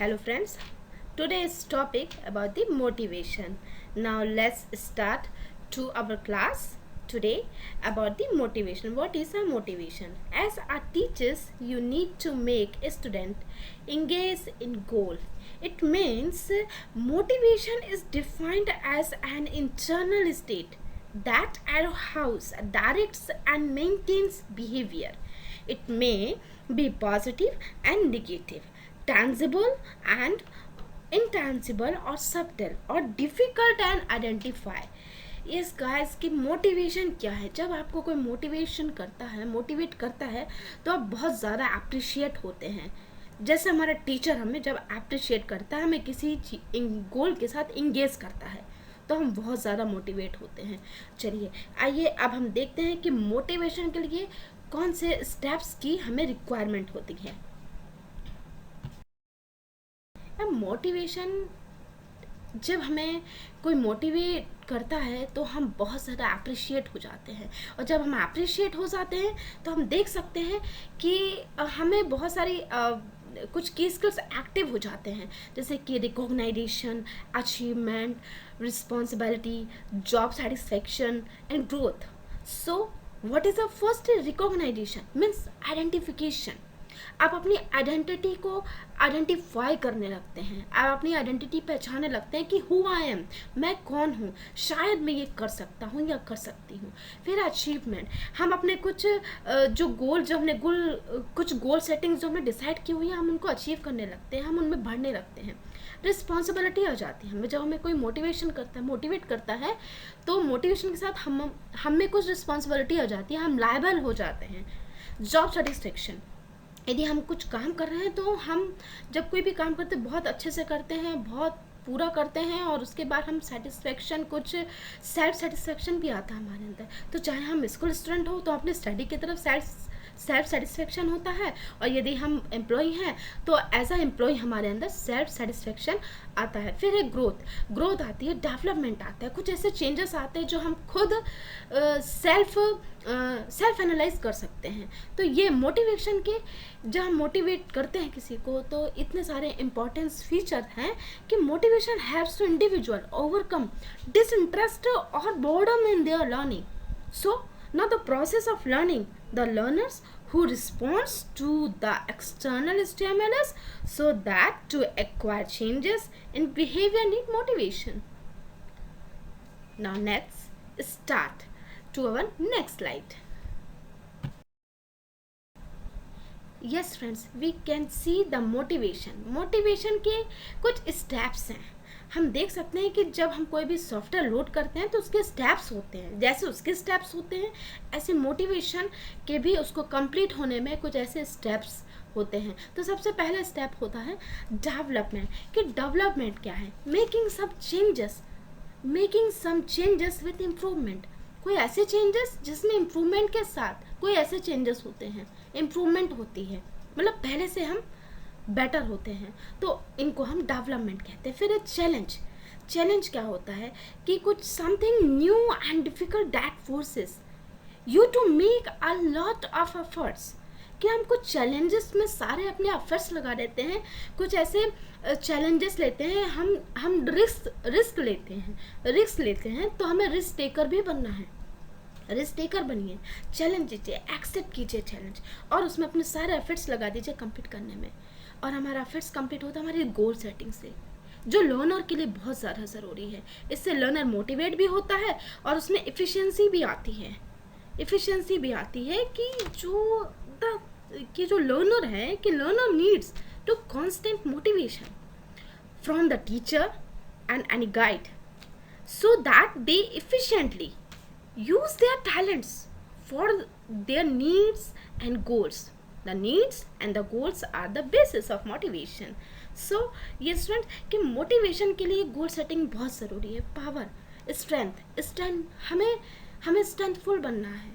Hello friends, today's topic about the motivation. Now let's start to our class today about the motivation. What is a motivation? As our teachers, you need to make a student engage in goal. It means motivation is defined as an internal state that arouses, directs and maintains behavior. It may be positive and negative, tangible and intangible, or subtle और difficult and identify. Yes guys कि motivation क्या है. जब आपको कोई motivation करता है, motivate करता है, तो आप बहुत ज़्यादा अप्रिशिएट होते हैं. जैसे हमारा टीचर हमें जब अप्रिशिएट करता है, हमें किसी गोल के साथ इंगेज करता है, तो हम बहुत ज़्यादा मोटिवेट होते हैं. चलिए आइए अब हम देखते हैं कि मोटिवेशन के लिए कौन से स्टेप्स की हमें रिक्वायरमेंट होती है. अब मोटिवेशन, जब हमें कोई मोटिवेट करता है तो हम बहुत ज़्यादा अप्रिशिएट हो जाते हैं, और जब हम अप्रिशिएट हो जाते हैं तो हम देख सकते हैं कि हमें बहुत सारी कुछ की स्किल्स एक्टिव हो जाते हैं, जैसे कि recognisation, achievement, responsibility, job satisfaction and growth. So what is the first recognisation means identification. आप अपनी आइडेंटिटी को आइडेंटिफाई करने लगते हैं, आप अपनी आइडेंटिटी पहचानने लगते हैं कि हु आई एम, मैं कौन हूँ, शायद मैं ये कर सकता हूँ या कर सकती हूँ. फिर अचीवमेंट, हम अपने कुछ जो गोल, जो हमने कुछ गोल सेटिंग्स जो हमने डिसाइड की हुई है, हम उनको अचीव करने लगते हैं, हम उनमें बढ़ने लगते हैं. रिस्पॉन्सिबिलिटी आ जाती है हमें. जब हमें कोई मोटिवेट करता है तो मोटिवेशन के साथ हमें कुछ रिस्पॉन्सिबिलिटी आ जाती है, हम लायबल हो जाते हैं. जॉब सेटिस्फेक्शन, यदि हम कुछ काम कर रहे हैं तो हम जब कोई भी काम करते हैं बहुत अच्छे से करते हैं, बहुत पूरा करते हैं, और उसके बाद हम सेटिस्फेक्शन, कुछ सेल्फ सेटिस्फेक्शन भी आता है हमारे अंदर. तो चाहे हम स्कूल स्टूडेंट हो तो अपने स्टडी की तरफ सेल्फ सेटिस्फेक्शन होता है, और यदि हम एम्प्लॉय हैं तो एज अ एम्प्लॉय हमारे अंदर सेल्फ सेटिस्फेक्शन आता है. फिर एक ग्रोथ आती है, डेवलपमेंट आता है, कुछ ऐसे चेंजेस आते हैं जो हम खुद सेल्फ एनालाइज कर सकते हैं. तो ये मोटिवेशन के, जब हम मोटिवेट करते हैं किसी को, तो इतने सारे इम्पोर्टेंस फीचर हैं कि motivation helps to individual overcome disinterest और boredom in their learning. So now the process of learning, the learners who responds to the external stimulus so that to acquire changes in behavior need motivation. Now let's start to our next slide. Yes friends, we can see the motivation के कुछ steps हैं. हम देख सकते हैं कि जब हम कोई भी सॉफ्टवेयर लोड करते हैं तो उसके स्टेप्स होते हैं. जैसे उसके स्टेप्स होते हैं, ऐसे मोटिवेशन के भी उसको कंप्लीट होने में कुछ ऐसे स्टेप्स होते हैं. तो सबसे पहला स्टेप होता है डेवलपमेंट. कि डेवलपमेंट क्या है? Making some changes with improvement. कोई ऐसे चेंजेस जिसमें इम्प्रूवमेंट के साथ कोई ऐसे चेंजेस होते हैं, इम्प्रूवमेंट होती है, मतलब पहले से हम बेटर होते हैं, तो इनको हम डेवलपमेंट कहते हैं. फिर चैलेंज क्या होता है? कि कुछ something new and difficult that forces you to make a lot of efforts. कि हम कुछ चैलेंजेस में सारे अपने एफर्ट्स लगा देते हैं, कुछ ऐसे चैलेंजेस लेते हैं, हम रिस्क लेते हैं, तो हमें रिस्क टेकर भी बनना है. रिस्क टेकर बनिए, चैलेंज लीजिए, एक्सेप्ट कीजिए चैलेंज, और उसमें अपने सारे एफर्ट्स लगा दीजिए कंप्लीट करने में. और हमारा एफर्ट्स कंप्लीट होता है हमारी गोल सेटिंग से, जो लर्नर के लिए बहुत ज़्यादा ज़रूरी है. इससे लर्नर मोटिवेट भी होता है, और उसमें एफिशिएंसी भी आती है कि जो लर्नर है, कि learner needs to constant motivation from the teacher and any guide so that they efficiently use their talents for their needs and goals. The needs and the goals are the basis of motivation. So yes friends, कि motivation के लिए goal setting बहुत ज़रूरी है. Power, strength, हमें strengthful बनना है,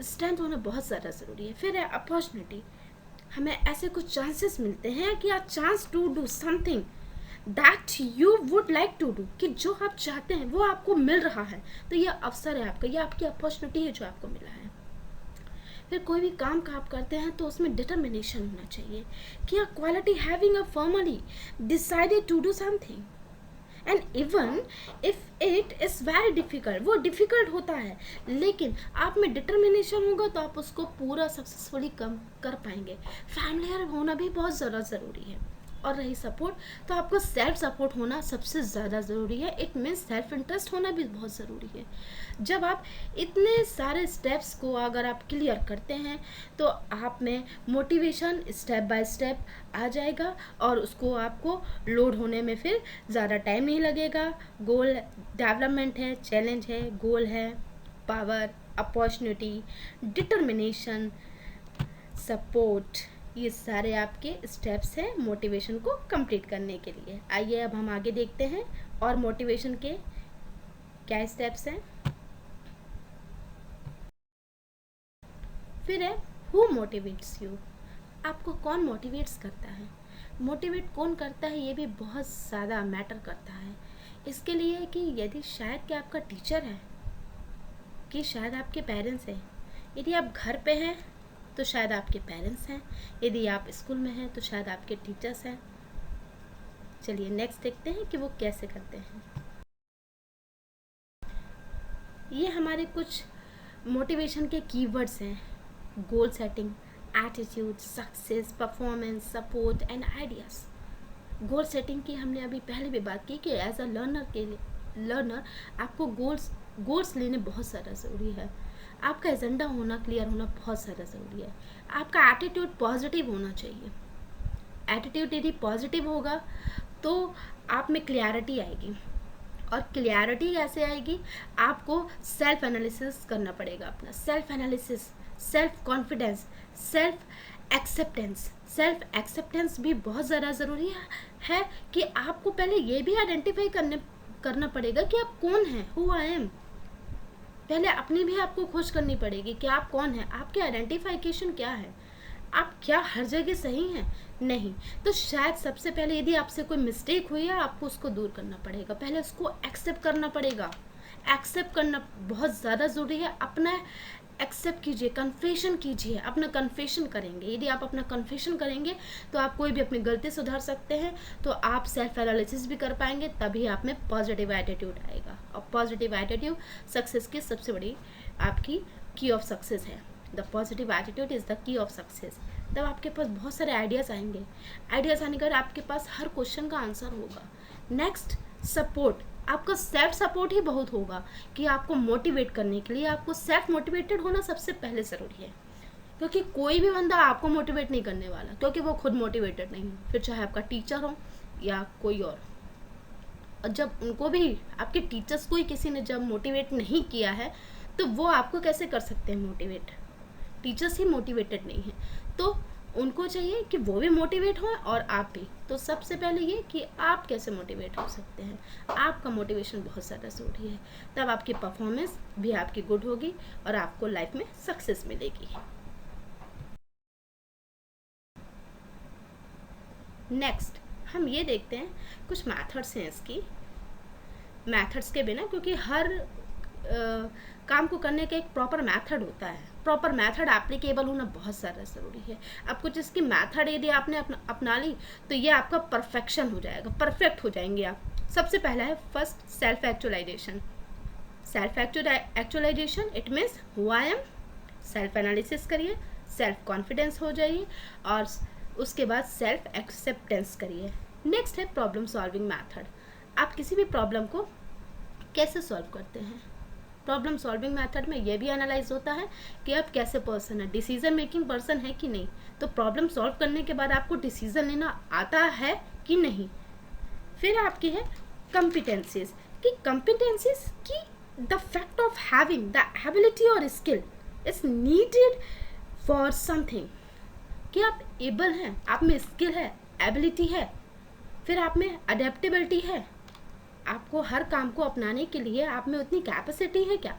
strength होना बहुत ज़्यादा ज़रूरी है. फिर है अपॉर्चुनिटी. हमें ऐसे कुछ चांसेस मिलते हैं कि a chance to do something that you would like to do, कि जो आप चाहते हैं वो आपको मिल रहा है, तो यह अवसर है आपका, यह आपकी अपॉर्चुनिटी है जो आपको मिला है. फिर कोई भी काम का आप करते हैं तो उसमें डिटर्मिनेशन होना चाहिए कि quality having a firmly decided to do something, and even if it is very difficult, वो डिफ़िकल्ट होता है, लेकिन आप में डिटर्मिनेशन होगा तो आप उसको पूरा सक्सेसफुली कम कर पाएंगे। फैमिलियर होना भी बहुत ज़्यादा ज़रूरी है। और रही सपोर्ट, तो आपको सेल्फ सपोर्ट होना सबसे ज़्यादा ज़रूरी है। इट मीन्स सेल्फ इंटरेस्ट होना भी बहुत ज़रूरी है। जब आप इतने सारे स्टेप्स को अगर आप क्लियर करते हैं तो आप में मोटिवेशन स्टेप बाय स्टेप आ जाएगा और उसको आपको लोड होने में फिर ज़्यादा टाइम नहीं लगेगा। गोल डेवलपमेंट है, चैलेंज है, गोल है, पावर, अपॉर्चुनिटी, डिटर्मिनेशन, सपोर्ट, ये सारे आपके स्टेप्स हैं मोटिवेशन को कंप्लीट करने के लिए। आइए अब हम आगे देखते हैं और मोटिवेशन के क्या स्टेप्स हैं। फिर है हु मोटिवेट्स यू, आपको कौन मोटिवेट्स करता है। मोटिवेट कौन करता है ये भी बहुत ज़्यादा मैटर करता है। इसके लिए कि यदि शायद कि आपका टीचर है, कि शायद आपके पेरेंट्स हैं, यदि आप घर पे हैं तो शायद आपके पेरेंट्स हैं, यदि आप स्कूल में हैं तो शायद आपके टीचर्स हैं। चलिए नेक्स्ट देखते हैं कि वो कैसे करते हैं। ये हमारे कुछ मोटिवेशन के कीवर्ड्स हैं: goal setting, attitude, success, performance, support and ideas. Goal setting की हमने अभी पहले भी बात की कि एज अ लर्नर आपको गोल्स लेने बहुत ज़्यादा ज़रूरी है। आपका एजेंडा होना, क्लियर होना बहुत ज़्यादा ज़रूरी है। आपका एटीट्यूड पॉजिटिव होना चाहिए। एटीट्यूड यदि पॉजिटिव होगा तो आप में क्लियरिटी आएगी, और क्लियरिटी कैसे आएगी, आपको सेल्फ एनालिसिस करना पड़ेगा। अपना self analysis, self confidence, self acceptance भी बहुत ज़्यादा ज़रूरी है कि आपको पहले ये भी आइडेंटिफाई करना पड़ेगा कि आप कौन हैं, हु आई एम। पहले अपनी भी आपको खोज करनी पड़ेगी कि आप कौन हैं, आपके आइडेंटिफिकेशन क्या है, आप क्या हर जगह सही हैं, नहीं। तो शायद सबसे पहले यदि आपसे कोई मिस्टेक हुई है आपको उसको दूर करना पड़ेगा, पहले उसको एक्सेप्ट करना पड़ेगा। एक्सेप्ट करना बहुत ज़्यादा ज़रूरी है। अपना एक्सेप्ट कीजिए, कन्फेशन कीजिए, अपना कन्फेशन करेंगे। यदि आप अपना कन्फेशन करेंगे तो आप कोई भी अपनी गलती सुधार सकते हैं, तो आप सेल्फ एनालिसिस भी कर पाएंगे, तभी आप में पॉजिटिव एटीट्यूड आएगा। और पॉजिटिव एटीट्यूड सक्सेस की सबसे बड़ी आपकी की ऑफ सक्सेस है। The positive attitude is the key of success. तब आपके पास बहुत सारे आइडियाज़ आएंगे। आइडियाज़ आने के बाद आपके पास हर क्वेश्चन का आंसर होगा। Next, support. आपका सेल्फ सपोर्ट ही बहुत होगा कि आपको मोटिवेट करने के लिए आपको सेल्फ मोटिवेटेड होना सबसे पहले ज़रूरी है, क्योंकि कोई भी बंदा आपको मोटिवेट नहीं करने वाला, क्योंकि वो खुद मोटिवेटेड नहीं है। फिर चाहे आपका टीचर हो या कोई और जब उनको भी, आपके टीचर्स को ही किसी ने जब मोटिवेट नहीं किया है तो वो आपको कैसे कर सकते हैं मोटिवेट। टीचर्स ही मोटिवेटेड नहीं है, तो उनको चाहिए कि वो भी मोटिवेट हो और आप भी। तो सबसे पहले ये कि आप कैसे मोटिवेट हो सकते हैं, आपका मोटिवेशन बहुत ज़्यादा ज़रूरी है। तब आपकी परफॉर्मेंस भी आपकी गुड होगी और आपको लाइफ में सक्सेस मिलेगी। नेक्स्ट हम ये देखते हैं कुछ मैथड्स हैं इसकी। मैथड्स के बिना, क्योंकि हर काम को करने का एक प्रॉपर मेथड होता है, प्रॉपर मेथड एप्लीकेबल होना बहुत ज़्यादा ज़रूरी है। अब कुछ इसकी मेथड यदि आपने अपना ली तो ये आपका परफेक्शन हो जाएगा, परफेक्ट हो जाएंगे आप। सबसे पहला है first, self actualisation. Self actualisation it means who I am. Self analysis करिए, सेल्फ कॉन्फिडेंस हो जाइए, और उसके बाद सेल्फ एक्सेप्टेंस करिए। नेक्स्ट है प्रॉब्लम सॉल्विंग मैथड। आप किसी भी प्रॉब्लम को कैसे सॉल्व करते हैं। प्रॉब्लम सॉल्विंग मेथड में ये भी एनालाइज होता है कि आप कैसे पर्सन है, डिसीजन मेकिंग पर्सन है कि नहीं। तो प्रॉब्लम सॉल्व करने के बाद आपको डिसीजन लेना आता है कि नहीं। फिर आपकी है कॉम्पिटेंसीज, कि कॉम्पिटेंसीज की the fact of having the ability और skill is needed for something, कि आप एबल हैं, आप में स्किल है, एबिलिटी है, फिर आप में अडेप्टेबिलिटी है, आपको हर काम को अपनाने के लिए आप में उतनी कैपेसिटी है क्या।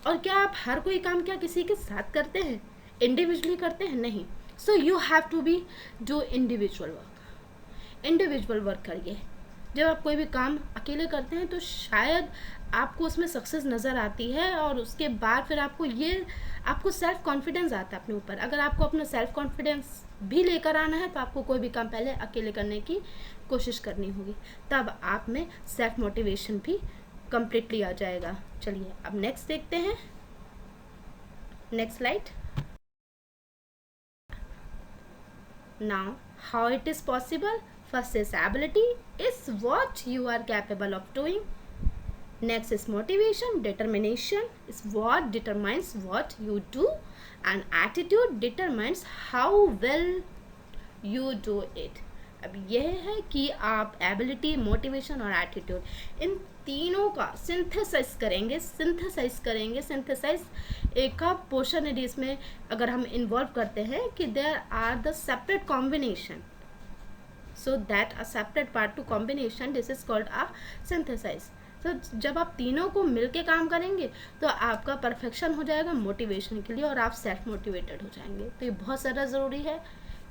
और क्या आप हर कोई काम क्या किसी के साथ करते हैं, इंडिविजुअली करते हैं, नहीं। So you have to be do individual work करिए। जब आप कोई भी काम अकेले करते हैं तो शायद आपको उसमें सक्सेस नज़र आती है, और उसके बाद फिर आपको सेल्फ कॉन्फिडेंस आता है अपने ऊपर। अगर आपको अपना सेल्फ कॉन्फिडेंस भी लेकर आना है तो आपको कोई भी काम पहले अकेले करने की कोशिश करनी होगी, तब आप में सेल्फ मोटिवेशन भी कम्प्लीटली आ जाएगा। चलिए अब नेक्स्ट देखते हैं, next slide. Now, how it is possible? First is ability, is what you are capable of doing. Next is motivation, determination is what determines what you do, and attitude determines how well you do it. अब यह है कि आप ability, motivation और attitude in तीनों का synthesise एक का पोर्शन है इसमें अगर हम इन्वॉल्व करते हैं कि there are the separate combination, so that a separate part to combination, this is called a synthesise. तो जब आप तीनों को मिलके काम करेंगे तो आपका परफेक्शन हो जाएगा मोटिवेशन के लिए, और आप सेल्फ मोटिवेटेड हो जाएंगे। तो ये बहुत ज़्यादा ज़रूरी है,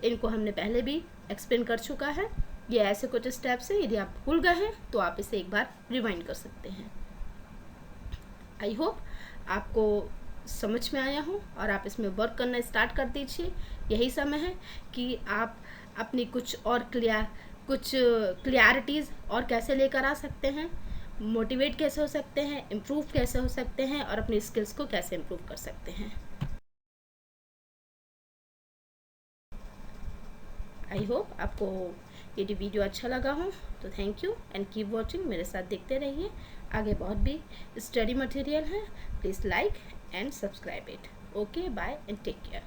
इनको हमने पहले भी एक्सप्लेन कर चुका है। ये ऐसे कुछ स्टेप्स हैं, यदि आप भूल गए हैं तो आप इसे एक बार रिवाइंड कर सकते हैं। आई होप आपको समझ में आया हो और आप इसमें वर्क करना स्टार्ट कर दीजिए। यही समय है कि आप अपनी कुछ क्लियरिटीज़ और कैसे लेकर आ सकते हैं, मोटिवेट कैसे हो सकते हैं, इम्प्रूव कैसे हो सकते हैं, और अपनी स्किल्स को कैसे इम्प्रूव कर सकते हैं। आई होप आपको यदि वीडियो अच्छा लगा हो तो thank you and keep watching, मेरे साथ देखते रहिए। आगे बहुत भी स्टडी मटेरियल है, please like and subscribe it. Okay, bye and take care.